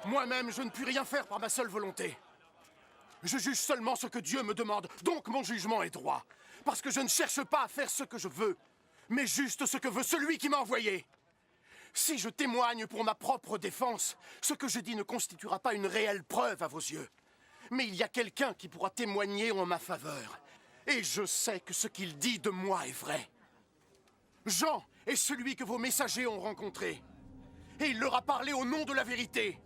Moi-même, je ne puis rien faire par ma seule volonté. Je juge seulement ce que Dieu me demande, donc mon jugement est droit. Parce que je ne cherche pas à faire ce que je veux, mais juste ce que veut celui qui m'a envoyé. Si je témoigne pour ma propre défense, ce que je dis ne constituera pas une réelle preuve à vos yeux. Mais il y a quelqu'un qui pourra témoigner en ma faveur. Et je sais que ce qu'il dit de moi est vrai. Jean est celui que vos messagers ont rencontré. Et il leur a parlé au nom de la vérité.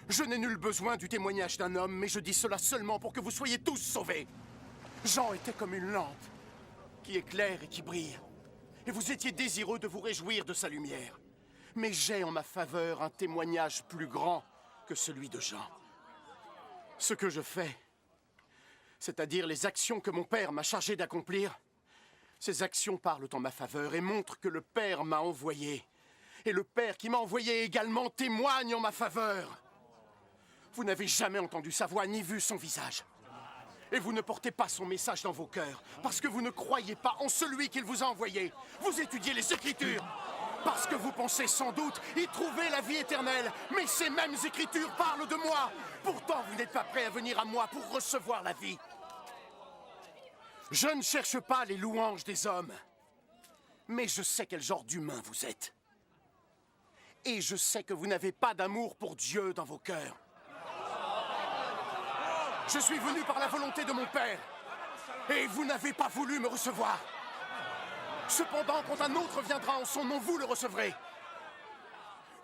Je n'ai nul besoin du témoignage d'un homme, mais je dis cela seulement pour que vous soyez tous sauvés. Jean était comme une lampe qui éclaire et qui brille. Et vous étiez désireux de vous réjouir de sa lumière. Mais j'ai en ma faveur un témoignage plus grand que celui de Jean. Ce que je fais, c'est-à-dire les actions que mon père m'a chargé d'accomplir, ces actions parlent en ma faveur et montrent que le Père m'a envoyé. Et le Père qui m'a envoyé également témoigne en ma faveur. Vous n'avez jamais entendu sa voix ni vu son visage. Et vous ne portez pas son message dans vos cœurs, parce que vous ne croyez pas en celui qu'il vous a envoyé. Vous étudiez les Écritures, parce que vous pensez sans doute y trouver la vie éternelle. Mais ces mêmes Écritures parlent de moi. Pourtant, vous n'êtes pas prêts à venir à moi pour recevoir la vie. Je ne cherche pas les louanges des hommes, mais je sais quel genre d'humain vous êtes. Et je sais que vous n'avez pas d'amour pour Dieu dans vos cœurs. Je suis venu par la volonté de mon Père, et vous n'avez pas voulu me recevoir. Cependant, quand un autre viendra en son nom, vous le recevrez.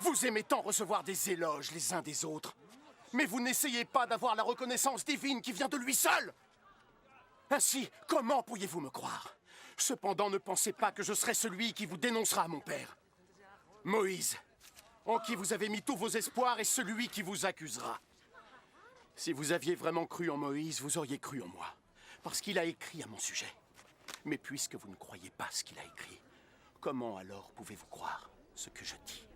Vous aimez tant recevoir des éloges les uns des autres, mais vous n'essayez pas d'avoir la reconnaissance divine qui vient de lui seul. Ainsi, comment pourriez-vous me croire? Cependant, ne pensez pas que je serai celui qui vous dénoncera à mon Père. Moïse, en qui vous avez mis tous vos espoirs, est celui qui vous accusera. Si vous aviez vraiment cru en Moïse, vous auriez cru en moi, parce qu'il a écrit à mon sujet. Mais puisque vous ne croyez pas ce qu'il a écrit, comment alors pouvez-vous croire ce que je dis ?